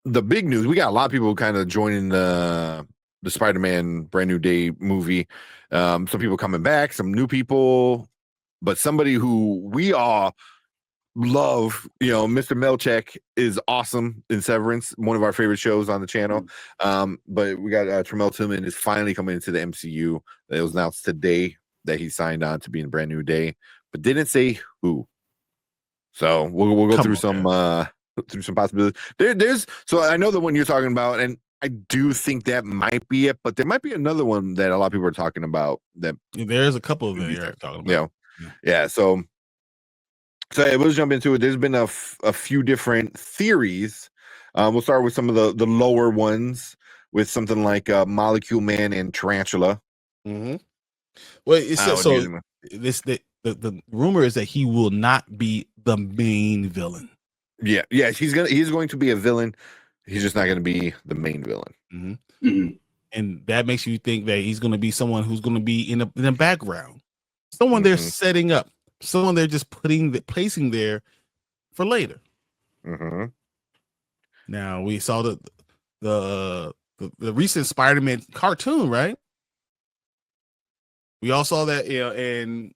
the big news, we got a lot of people kind of joining the Spider-Man Brand New Day movie. Some people coming back, some new people, but somebody who we all love, Mr. Melchek is awesome in Severance, one of our favorite shows on the channel. But we got Tramell Tillman is finally coming into the MCU. It was announced today that he signed on to be in Brand New Day, but didn't say who. So we'll go through some possibilities. So I know the one you're talking about, and I do think that might be it, but there might be another one that a lot of people are talking about. That there's a couple of them you're talking about. Yeah. So we'll jump into it. There's been a few different theories. We'll start with some of the lower ones, with something like Molecule Man and Tarantula. Mm-hmm. Well, the rumor is that he will not be the main villain. Yeah, he's going to be a villain. He's just not going to be the main villain. Mm-hmm. Mm-hmm. And that makes you think that he's going to be someone who's going to be in the background, someone they're setting up, someone they're just placing there for later. Mm-hmm. Now we saw the recent Spider-Man cartoon, right? We all saw that, and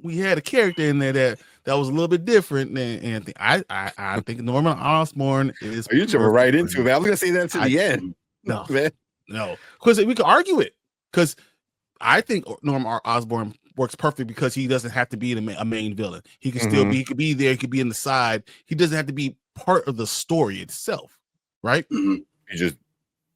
we had a character in there that was a little bit different than Anthony. I think Norman Osborn is. You jumping right into it, man. I was gonna say that to the end. No, man, no, because we could argue it. Because I think Norman Osborn works perfect because he doesn't have to be a main villain. He can still be. He could be there. He could be in the side. He doesn't have to be part of the story itself, right? Mm-hmm. He's just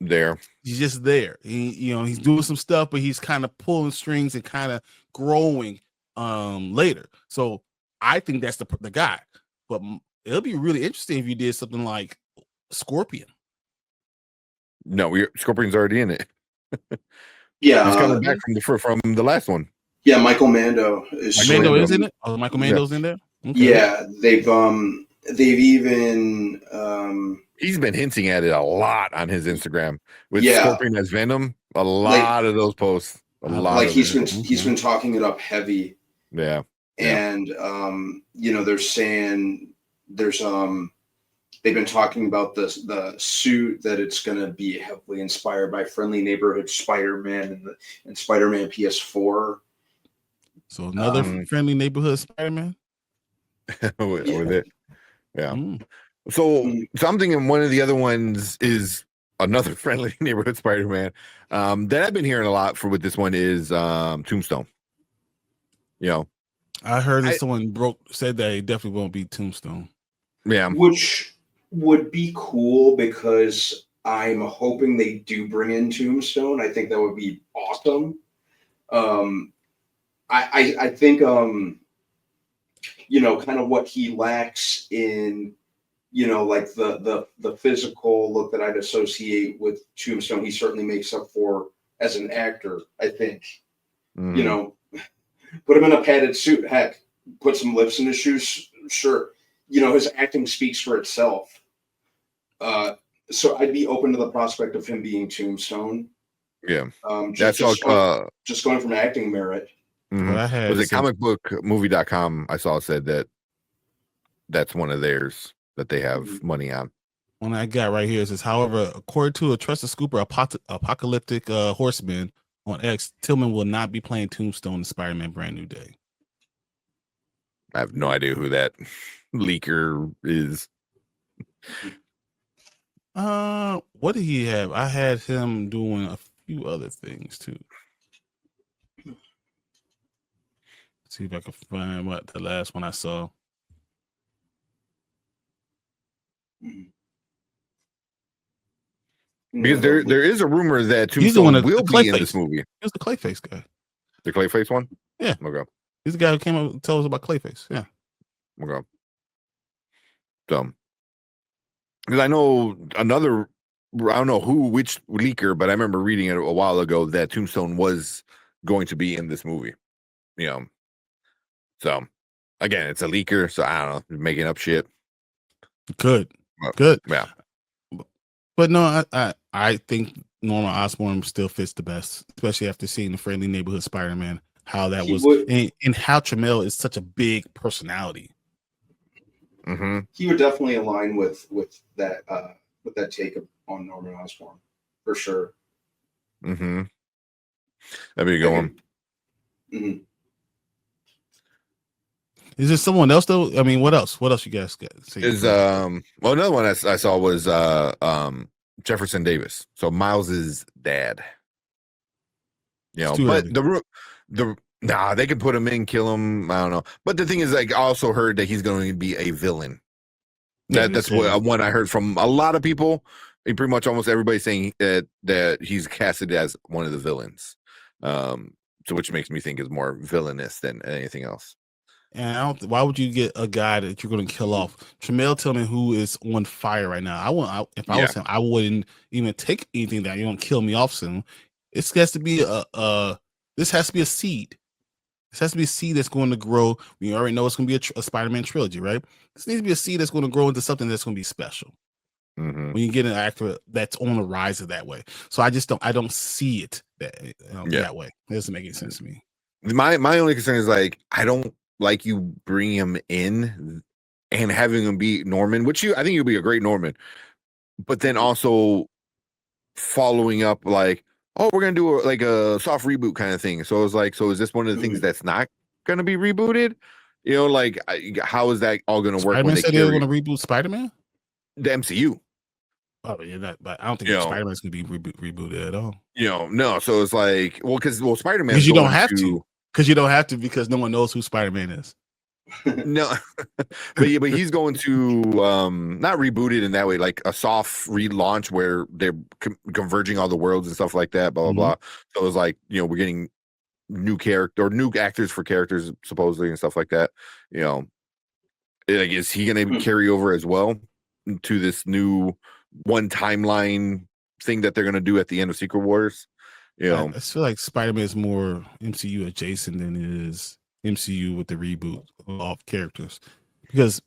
there. He's just there. He's doing some stuff, but he's kind of pulling strings and kind of growing later. So I think that's the guy. But it'll be really interesting if you did something like Scorpion. No, Scorpion's already in it. Yeah, he's coming back from the last one. Yeah, Michael Mando is in it. Oh, Michael Mando's in there. Okay. Yeah, they've even he's been hinting at it a lot on his Instagram with Scorpion as Venom. A lot of those posts. He's been talking it up heavy. Yeah. And they're saying there's they've been talking about the suit that it's going to be heavily inspired by Friendly Neighborhood Spider-Man and Spider-Man PS4. So another Friendly Neighborhood Spider-Man with it. Yeah. So I'm thinking one of the other ones is another Friendly Neighborhood Spider-Man that I've been hearing a lot with this one is Tombstone. I heard that someone said that it definitely won't be Tombstone. Yeah. Which would be cool because I'm hoping they do bring in Tombstone. I think that would be awesome. I think kind of what he lacks in like the physical look that I'd associate with Tombstone, he certainly makes up for as an actor, I think. Put him in a padded suit, heck, put some lips in his shoes, sure. His acting speaks for itself. So I'd be open to the prospect of him being Tombstone. Yeah. Just going from acting merit. Mm-hmm. Was it comicbookmovie.com I saw said that's one of theirs that they have money on. One I got right here says, however, according to a trusted scooper, apocalyptic horseman on X, Tillman will not be playing Tombstone in Spider-Man Brand New Day. I have no idea who that leaker is. What did he have? I had him doing a few other things too. Let's see if I can find what the last one I saw. Because there is a rumor that Tombstone will be in this movie. He's the Clayface guy. The Clayface one? Yeah. Okay. He's the guy who came up and told us about Clayface. Yeah. Okay. So, because I know I don't know which leaker, but I remember reading it a while ago that Tombstone was going to be in this movie. So, again, it's a leaker, so I don't know, making up shit. Good. Yeah. But no, I think Norman Osborn still fits the best, especially after seeing the Friendly Neighborhood Spider-Man, how that was, and how Tramell is such a big personality. Mm-hmm. He would definitely align with that take on Norman Osborn for sure. Mm-hmm. That'd be a good one. Mm-hmm. Is there someone else though? I mean, what else? What else you guys got? Is well, another one I saw was Jefferson Davis. So Miles's dad. You know, but they can put him in, kill him. I don't know. But the thing is, like, I also heard that he's going to be a villain. That's what one I heard from a lot of people. Pretty much almost everybody saying that he's casted as one of the villains. So which makes me think is more villainous than anything else. And why would you get a guy that you're going to kill off? Tramell Tillman, who is on fire right now. If I was him, I wouldn't even take anything that you're going to kill me off soon. This has to be this has to be a seed. This has to be a seed that's going to grow. We already know it's going to be a Spider-Man trilogy, right? This needs to be a seed that's going to grow into something that's going to be special. Mm-hmm. When you get an actor that's on the rise of that way. So I don't see it that way. It doesn't make any sense to me. My only concern is, like, I don't like you bring him in and having him be Norman, which I think you'll be a great Norman, but then also following up like, oh, we're gonna do a soft reboot kind of thing. So it's like, so is this one of the things that's not gonna be rebooted? You know, like, how is that all gonna work? Spider-Man said they were gonna reboot Spider-Man, the MCU. Oh yeah, but I don't think Spider-Man's gonna be rebooted at all. You know, no. So it's like, because Spider-Man, because you don't have to. Because you don't have to, because no one knows who Spider-Man is. No, but he's going to not reboot it in that way, like a soft relaunch where they're converging all the worlds and stuff like that, blah blah blah. So it's like, you know, we're getting new actors for characters supposedly and stuff like that. You know, like, is he going to carry over as well to this new one timeline thing that they're going to do at the end of Secret Wars? You know, I feel like Spider-Man is more MCU adjacent than it is MCU with the reboot of characters, because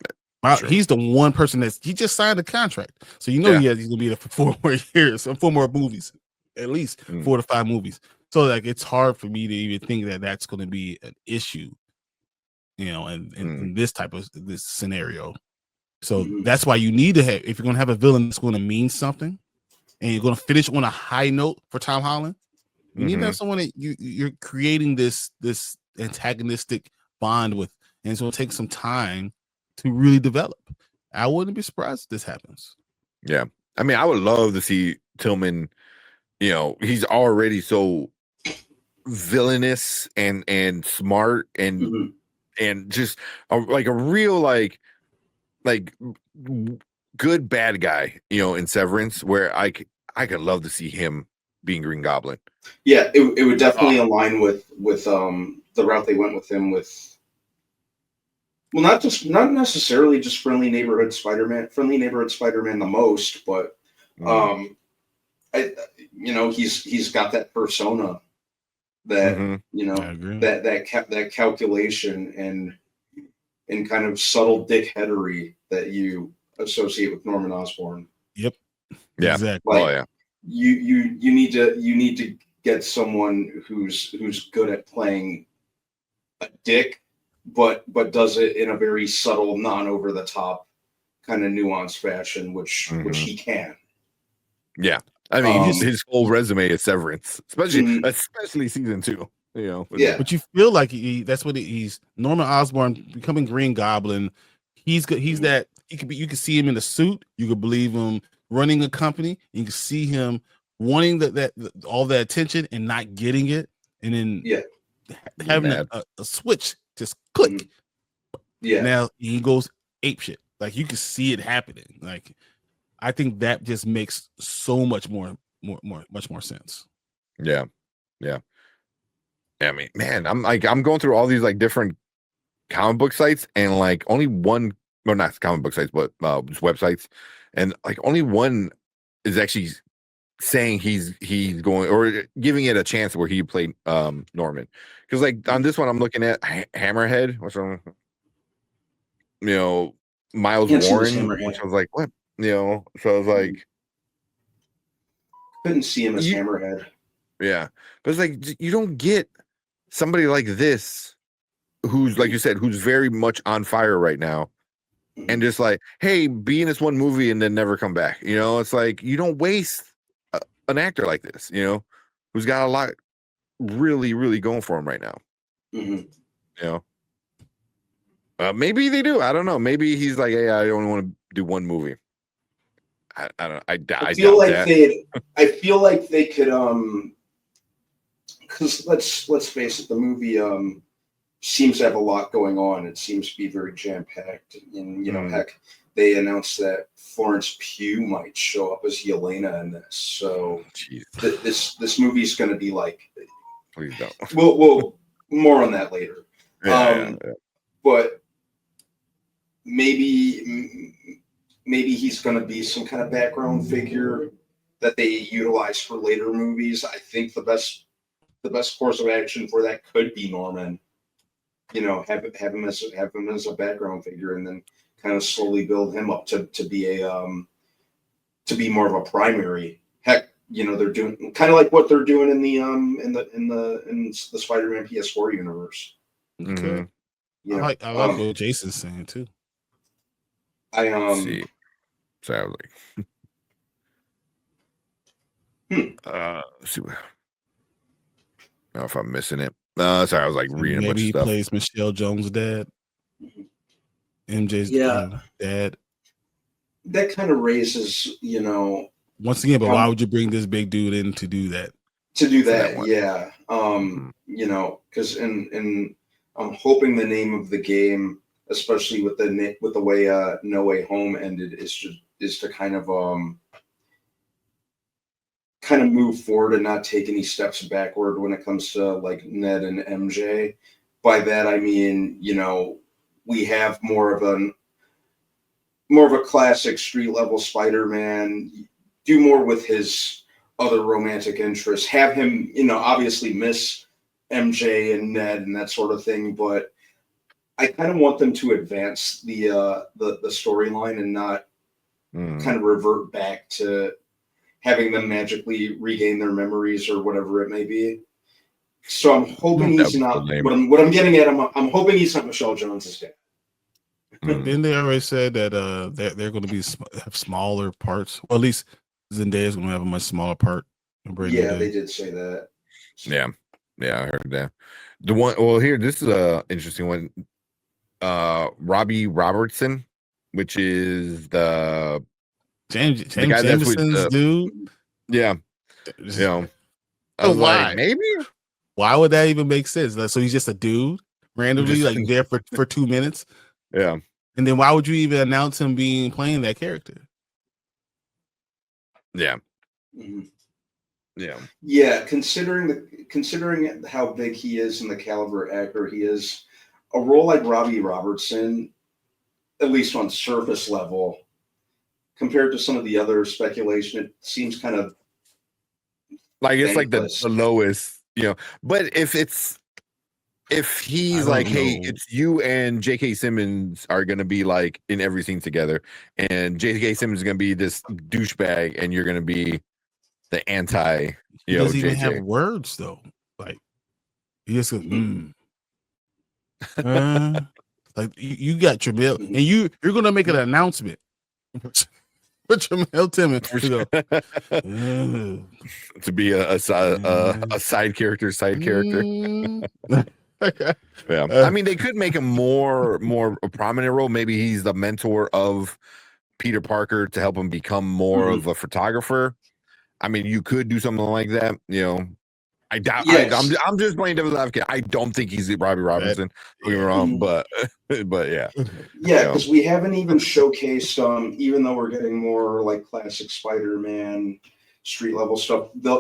he's the one person he just signed a contract, so he's gonna be there for 4 more years, 4 more movies, at least 4 to 5 movies. So like, it's hard for me to even think that that's going to be an issue, you know, in this type of this scenario. So that's why you need to have, if you're going to have a villain that's going to mean something, and you're going to finish on a high note for Tom Holland. You need to have someone that you're creating this antagonistic bond with, and it's going to take some time to really develop. I wouldn't be surprised if this happens. Yeah, I mean, I would love to see Tillman. You know, he's already so villainous and smart and just like a real like good bad guy. You know, in Severance, where I could love to see him being Green Goblin. Yeah, it would definitely align with the route they went with him with, well, not necessarily just friendly neighborhood Spider-Man the most, but he's got that persona that that calculation and kind of subtle dickheadery that you associate with Norman Osborn. Yep. Yeah. Exactly. Like, you need to get someone who's good at playing a dick, but does it in a very subtle, non over the top kind of nuanced fashion, which he can. Yeah, I mean, his whole resume is Severance, especially season 2. You know, but you feel like that's what he's Norman Osborn becoming Green Goblin. He's that he could be. You can see him in the suit. You could believe him running a company. You can see him wanting that all that attention and not getting it, and then having a switch just click. Now he goes apeshit. Like, you can see it happening. Like, I think that just makes so much more sense. Yeah. I mean, man, I'm going through all these like different comic book sites, and like only one, well, not comic book sites, but just websites, and like only one is actually saying he's going or giving it a chance where he played Norman. Because like on this one, I'm looking at Hammerhead, what's wrong? You know, Miles Warren, which I was like, what? You know, so I was like, couldn't see him as Hammerhead. Yeah, but it's like, you don't get somebody like this, who's, like you said, who's very much on fire right now, and just like, hey, be in this one movie and then never come back. You know, it's like you don't waste an actor like this, you know, who's got a lot really, really going for him right now. Mhm. You know, maybe they do. I don't know. Maybe he's like, hey, I only want to do one movie. I don't. I feel doubt like that. I feel like they could because let's face it, the movie seems to have a lot going on. It seems to be very jam packed, and heck, they announced that Florence Pugh might show up as Yelena in this. So this movie's going to be like, please don't. We'll more on that later. Yeah. But maybe he's going to be some kind of background figure that they utilize for later movies. I think the best course of action for that could be Norman. You know, have him as a background figure, and then kind of slowly build him up to be more of a primary. Heck, you know, they're doing kind of like what they're doing in the Spider-Man PS4 universe. Okay. Mm-hmm. You know, I like what Jason's saying too. See. So I was like, let's see what. I don't know if I'm missing it. Sorry, I was like reading a bunch of stuff. Maybe he plays Michelle Jones' dad. MJ's dad. That kind of raises, you know. Once again, but why would you bring this big dude in to do that? Yeah. You know, because and I'm hoping the name of the game, especially with the way No Way Home ended, is to kind of move forward and not take any steps backward when it comes to like Ned and MJ. By that I mean, you know, we have more of a classic street level Spider-Man, do more with his other romantic interests, have him, you know, obviously miss MJ and Ned and that sort of thing, but I kind of want them to advance the storyline and not kind of revert back to having them magically regain their memories or whatever it may be. So I'm hoping he's not. What I'm getting at, I'm hoping he's not Michelle Jones' dad. Didn't they already said that they're going to have smaller parts? Well, at least Zendaya's going to have a much smaller part. Yeah, they did say that. Yeah, I heard that. The one, well, here, this is a interesting one. Robbie Robertson, which is the guy that's with dude. Yeah, you know, I was why? Like, maybe. Why would that even make sense? So he's just a dude randomly, like there for 2 minutes. Yeah. And then why would you even announce him playing that character? Yeah. Mm-hmm. Yeah. Yeah. Considering how big he is and the caliber actor he is, a role like Robbie Robertson, at least on surface level, compared to some of the other speculation, it seems kind of like it's like the lowest, you know. But if he's like, hey, it's you and J.K. Simmons are gonna be like in every scene together, and J.K. Simmons is gonna be this douchebag, and you're gonna be the anti. He doesn't even have words though. Like he just goes, like you got Tramell, and you're gonna make an announcement. For Tramell Tillman to be a side character. Yeah, I mean, they could make him more a prominent role. Maybe he's the mentor of Peter Parker to help him become more of a photographer. I mean, you could do something like that. You know, I doubt. Yes. I'm just playing devil's advocate. I don't think he's Robbie Robinson. Don't get me wrong, but yeah. Yeah, because we haven't even showcased. Even though we're getting more like classic Spider-Man street level stuff, the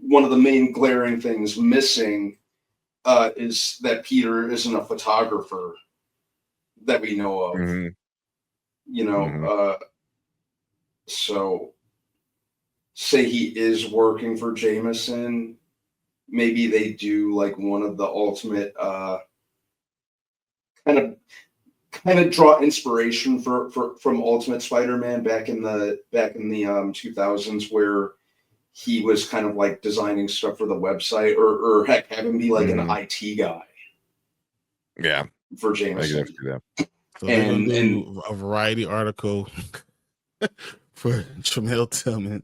one of the main glaring things missing is that Peter isn't a photographer that we know of. Mm-hmm. You know, so say he is working for Jameson, maybe they do like one of the ultimate kind of draw inspiration from Ultimate Spider-Man back in the 2000s, where he was kind of like designing stuff for the website, or heck, have him be like an IT guy. Yeah, for Jameson. So they're gonna and do a variety article for Tramell Tillman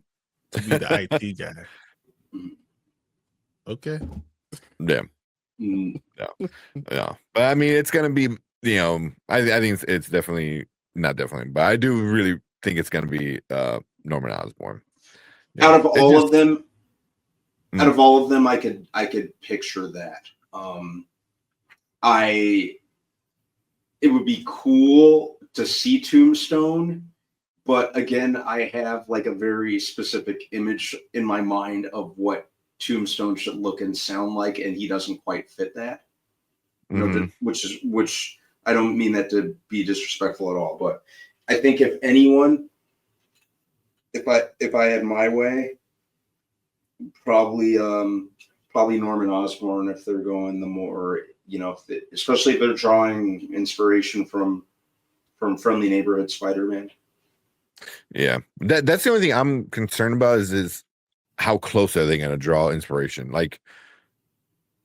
to be the IT guy. Okay. Yeah. mm, Yeah. But I mean, it's gonna be, I think it's definitely not definitely, but I do really think it's gonna be Norman Osborn. Yeah. out of all of them, Mm. I could picture that. It would be cool to see Tombstone, but again, I have like a very specific image in my mind of what Tombstone should look and sound like, and he doesn't quite fit that. Which I don't mean that to be disrespectful at all, but I think if anyone, if I had my way, probably Norman Osborn, if they're going the more, especially if they're drawing inspiration from Friendly Neighborhood Spider-Man. Yeah, that's the only thing I'm concerned about is how close are they going to draw inspiration? Like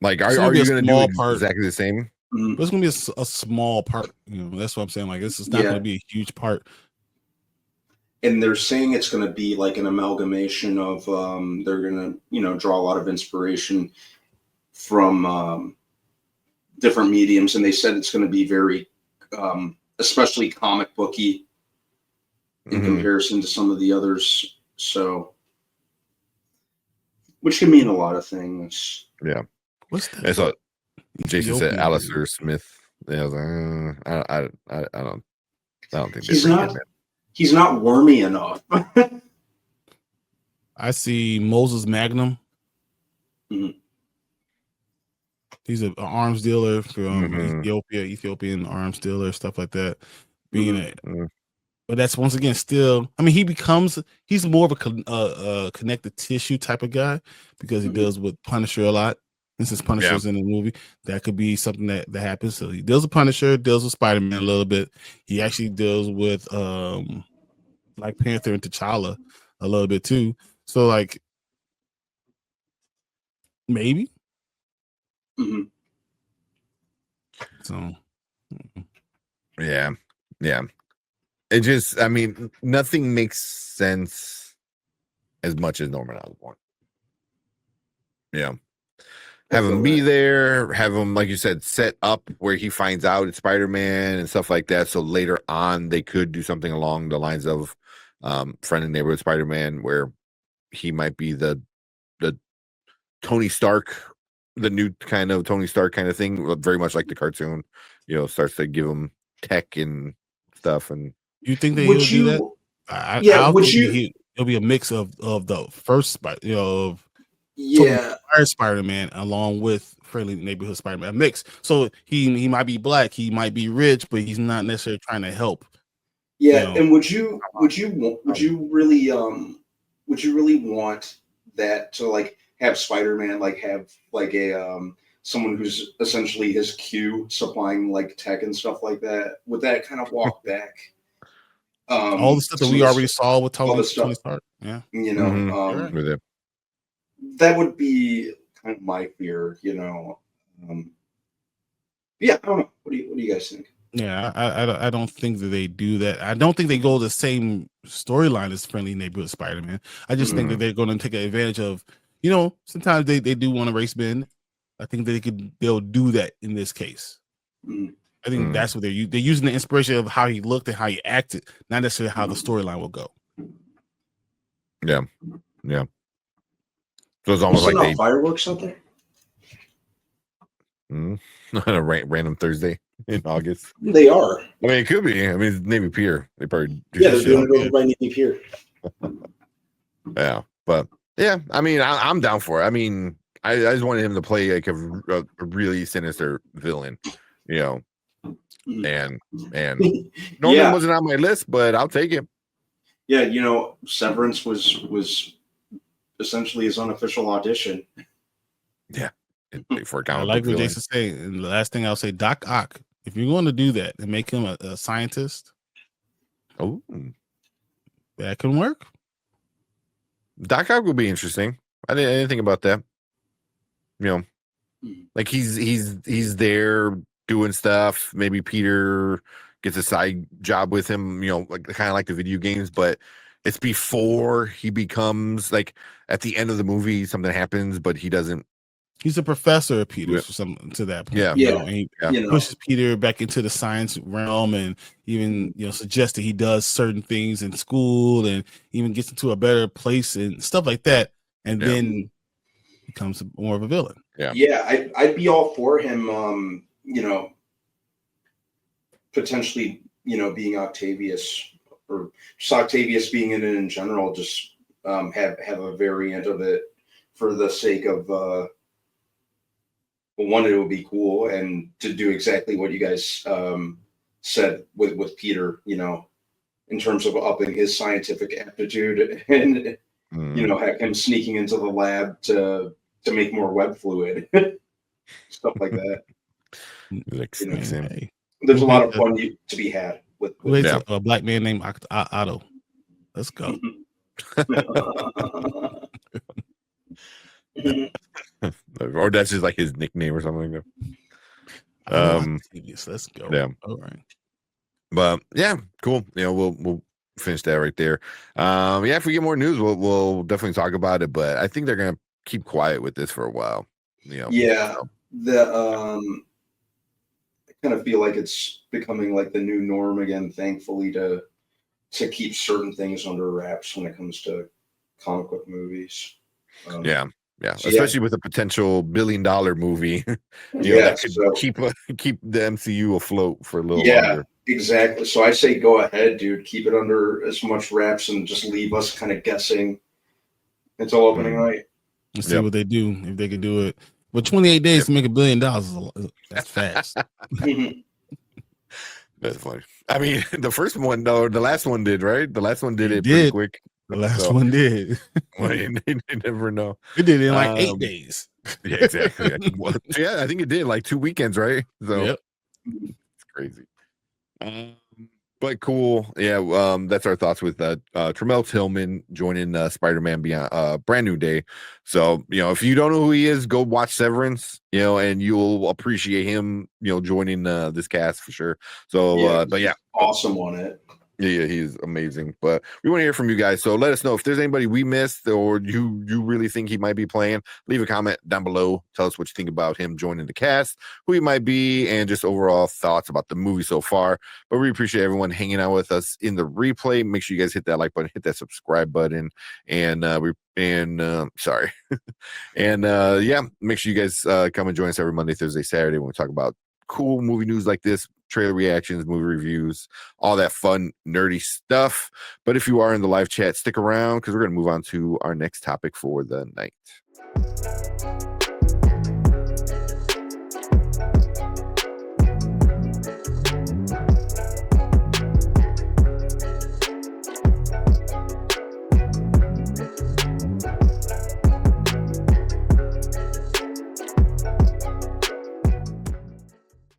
are you going to do exactly the same? But it's going to be a small part. That's what I'm saying. Like, this is not going to be a huge part. And they're saying it's going to be like an amalgamation of they're going to draw a lot of inspiration from different mediums, and they said it's going to be very especially comic booky in comparison to some of the others, so which can mean a lot of things. Yeah. What's that? That's what Jason said. Alistair Smith. Yeah, I was like, I don't think he's not wormy enough. I see Moses Magnum. Mm-hmm. He's an arms dealer from Ethiopian arms dealer, stuff like that. But that's once again still. I mean, he's more of a connective tissue type of guy because he deals with Punisher a lot. And since Punisher's in the movie, that could be something that happens. So he deals with Punisher, deals with Spider-Man a little bit. He actually deals with Black Panther and T'Challa a little bit too. So like maybe. Mm-hmm. So yeah. It just, I mean, nothing makes sense as much as Norman Osborn. Yeah. Have him be there, have him, like you said, set up where he finds out it's Spider-Man and stuff like that. So later on, they could do something along the lines of Friendly Neighborhood Spider-Man, where he might be the Tony Stark, the new kind of Tony Stark kind of thing, very much like the cartoon, starts to give him tech and stuff. And you think they will do that? It'll be a mix of the first Spider-Man along with Friendly Neighborhood Spider-Man, a mix. So he might be black, he might be rich, but he's not necessarily trying to help. Yeah, and would you really want that to like have Spider-Man like have like a someone who's essentially his Q supplying like tech and stuff like that? Would that kind of walk back all the stuff that we already saw with Tony Stark? Yeah, that would be kind of my fear. I don't know. What do you guys think? Yeah, I don't think that they do that. I don't think they go the same storyline as Friendly Neighborhood Spider-Man. I just think that they're going to take advantage of, sometimes they do want to race bend. I think they'll do that in this case. I think that's what they're using the inspiration of how he looked and how he acted, not necessarily how the storyline will go. Yeah. So it's almost like fireworks out there. On a random Thursday in August. They are. I mean, it could be. I mean, it's Navy Pier. They probably they're doing it over by Navy Pier. Yeah, but yeah, I mean, I'm down for it. I mean, I just wanted him to play like a really sinister villain, and Norman wasn't on my list, but I'll take him. Yeah, Severance was essentially his unofficial audition. Yeah. For I like what Jason said. And the last thing I'll say, Doc Ock, if you're going to do that and make him a scientist, that can work. Doc Ock would be interesting. I didn't think about that. Like he's there doing stuff. Maybe Peter gets a side job with him, like kind of like the video games, but it's before he becomes like at the end of the movie, something happens, but he doesn't. He's a professor of Peter to that point. Yeah. And he You know. pushes Peter back into the science realm, and even suggests that he does certain things in school, and even gets into a better place and stuff like that, and then becomes more of a villain. I'd be all for him. Potentially, being Octavius, or just Octavius being in it in general. Just have a variant of it for the sake of. One, it would be cool, and to do exactly what you guys said with Peter, in terms of upping his scientific aptitude, and have him sneaking into the lab to make more web fluid, stuff like that. There's a lot of fun to be had with a black man named Otto. Let's go. Or that's just like his nickname or something like that. Let's go. Yeah. All right. But yeah, cool. We'll finish that right there. If we get more news, we'll definitely talk about it. But I think they're gonna keep quiet with this for a while. I kind of feel like it's becoming like the new norm again, thankfully, to keep certain things under wraps when it comes to comic book movies. Especially with a potential $1 billion movie. That could keep the MCU afloat for a little longer. Exactly. So I say go ahead, dude. Keep it under as much wraps and just leave us kind of guessing until opening night. Let's see what they do, if they can do it. But 28 days to make $1 billion that's fast. That's funny. I mean, the first one, though, the last one did, right? The last one did it pretty quick. The last one did. Well, you never know. It did in like 8 days. Yeah, exactly. I think it did like 2 weekends, right? So it's crazy. But cool. Yeah, that's our thoughts with Tramell Tillman joining Spider-Man Beyond Brand New Day. So, if you don't know who he is, go watch Severance, and you'll appreciate him, joining this cast for sure. So, awesome on it. Yeah, he's amazing. But we want to hear from you guys. So let us know if there's anybody we missed or you really think he might be playing. Leave a comment down below. Tell us what you think about him joining the cast, who he might be, and just overall thoughts about the movie so far. But we appreciate everyone hanging out with us in the replay. Make sure you guys hit that like button, hit that subscribe button, and make sure you guys come and join us every Monday, Thursday, Saturday when we talk about cool movie news like this, trailer reactions, movie reviews, all that fun, nerdy stuff. But if you are in the live chat, stick around because we're going to move on to our next topic for the night.